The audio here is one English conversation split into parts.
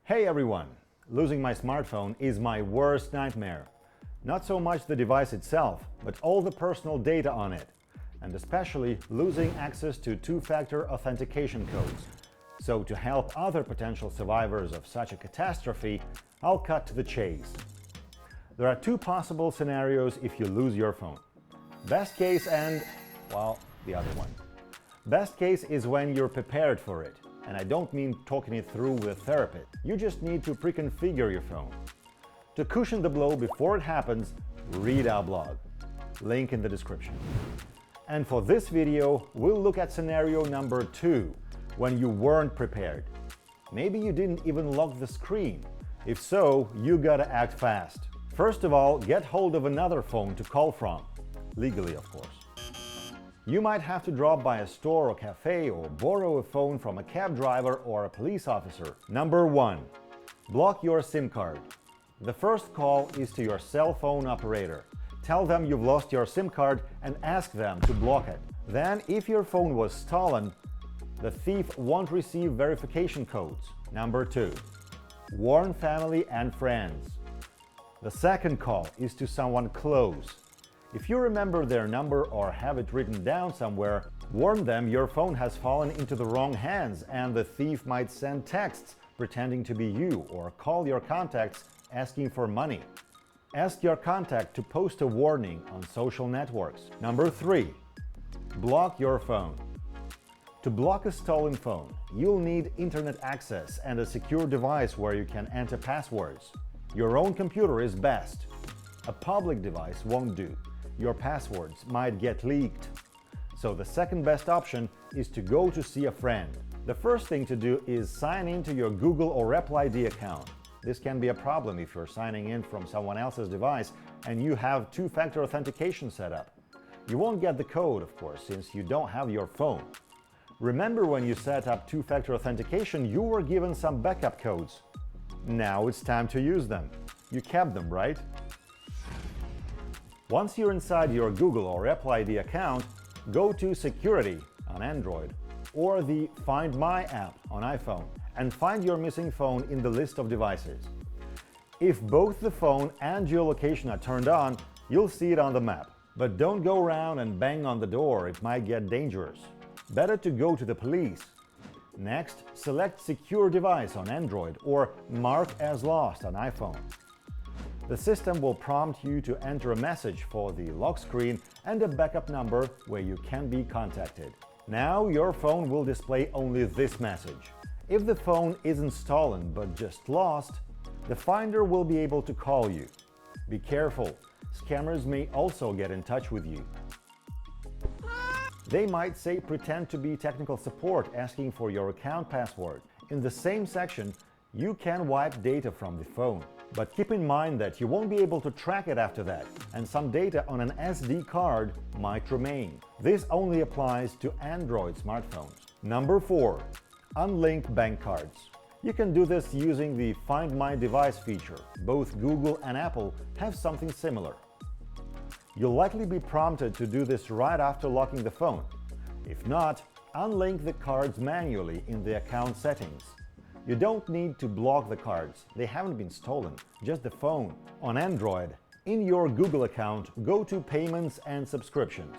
Hey everyone! Losing my smartphone is my worst nightmare. Not so much the device itself, but all the personal data on it, and especially losing access to two-factor authentication codes. So to help other potential survivors of such a catastrophe, I'll cut to the chase. There are two possible scenarios if you lose your phone. Best case and, well, the other one. Best case is when you're prepared for it. And I don't mean talking it through with a therapist. You just need to pre-configure your phone. To cushion the blow before it happens, read our blog. Link in the description. And for this video, we'll look at scenario number 2, when you weren't prepared. Maybe you didn't even lock the screen. If so, you gotta act fast. First of all, get hold of another phone to call from. Legally, of course. You might have to drop by a store or cafe or borrow a phone from a cab driver or a police officer. Number 1. Block your SIM card. The first call is to your cell phone operator. Tell them you've lost your SIM card and ask them to block it. Then, if your phone was stolen, the thief won't receive verification codes. Number 2. Warn family and friends. The second call is to someone close. If you remember their number or have it written down somewhere, warn them your phone has fallen into the wrong hands and the thief might send texts pretending to be you or call your contacts asking for money. Ask your contact to post a warning on social networks. Number 3. Block your phone. To block a stolen phone, you'll need internet access and a secure device where you can enter passwords. Your own computer is best. A public device won't do. Your passwords might get leaked. So the second best option is to go to see a friend. The first thing to do is sign into your Google or Apple ID account. This can be a problem if you're signing in from someone else's device and you have two-factor authentication set up. You won't get the code, of course, since you don't have your phone. Remember when you set up two-factor authentication, you were given some backup codes. Now it's time to use them. You kept them, right? Once you're inside your Google or Apple ID account, go to Security on Android or the Find My app on iPhone and find your missing phone in the list of devices. If both the phone and geolocation are turned on, you'll see it on the map. But don't go around and bang on the door, it might get dangerous. Better to go to the police. Next, select Secure Device on Android or Mark as Lost on iPhone. The system will prompt you to enter a message for the lock screen and a backup number where you can be contacted. Now your phone will display only this message. If the phone isn't stolen but just lost, the finder will be able to call you. Be careful, scammers may also get in touch with you. They might say pretend to be technical support asking for your account password. In the same section, you can wipe data from the phone. But keep in mind that you won't be able to track it after that, and some data on an SD card might remain. This only applies to Android smartphones. Number 4. Unlink bank cards. You can do this using the Find My Device feature. Both Google and Apple have something similar. You'll likely be prompted to do this right after locking the phone. If not, unlink the cards manually in the account settings. You don't need to block the cards, they haven't been stolen, just the phone. On Android, in your Google account, go to Payments and Subscriptions.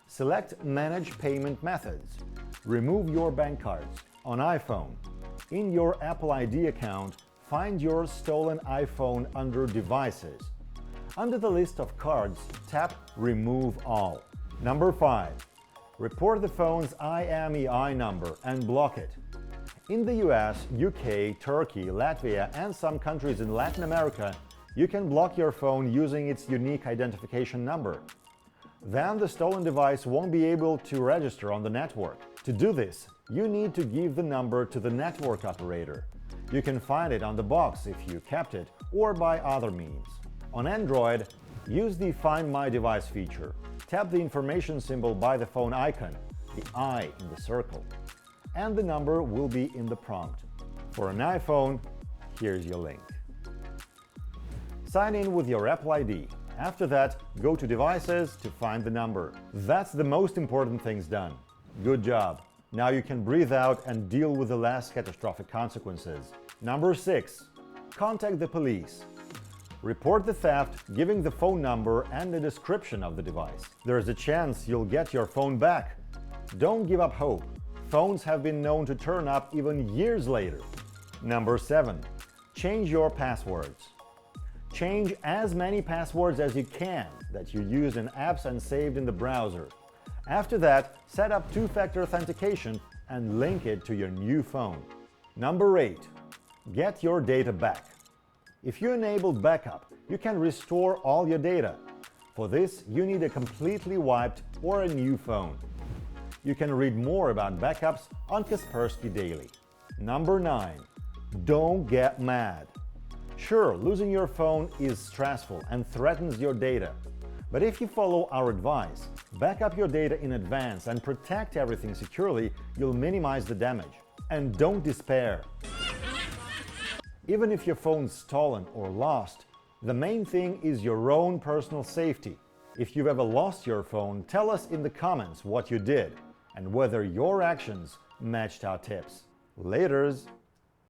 Select Manage Payment Methods. Remove your bank cards. On iPhone, in your Apple ID account, find your stolen iPhone under Devices. Under the list of cards, tap Remove All. Number 5. Report the phone's IMEI number and block it. In the US, UK, Turkey, Latvia, and some countries in Latin America, you can block your phone using its unique identification number. Then the stolen device won't be able to register on the network. To do this, you need to give the number to the network operator. You can find it on the box if you kept it, or by other means. On Android, use the Find My Device feature. Tap the information symbol by the phone icon, the I in the circle, and the number will be in the prompt. For an iPhone, here's your link. Sign in with your Apple ID. After that, go to Devices to find the number. That's the most important things done. Good job! Now you can breathe out and deal with the less catastrophic consequences. Number 6. Contact the police. Report the theft, giving the phone number and a description of the device. There's a chance you'll get your phone back. Don't give up hope. Phones have been known to turn up even years later. Number 7. Change your passwords. Change as many passwords as you can that you used in apps and saved in the browser. After that, set up two-factor authentication and link it to your new phone. Number 8. Get your data back. If you enabled backup, you can restore all your data. For this, you need a completely wiped or a new phone. You can read more about backups on Kaspersky Daily. Number 9. Don't get mad. Sure, losing your phone is stressful and threatens your data. But if you follow our advice, back up your data in advance and protect everything securely, you'll minimize the damage. And don't despair. Even if your phone's stolen or lost, the main thing is your own personal safety. If you've ever lost your phone, tell us in the comments what you did and whether your actions matched our tips. Laters!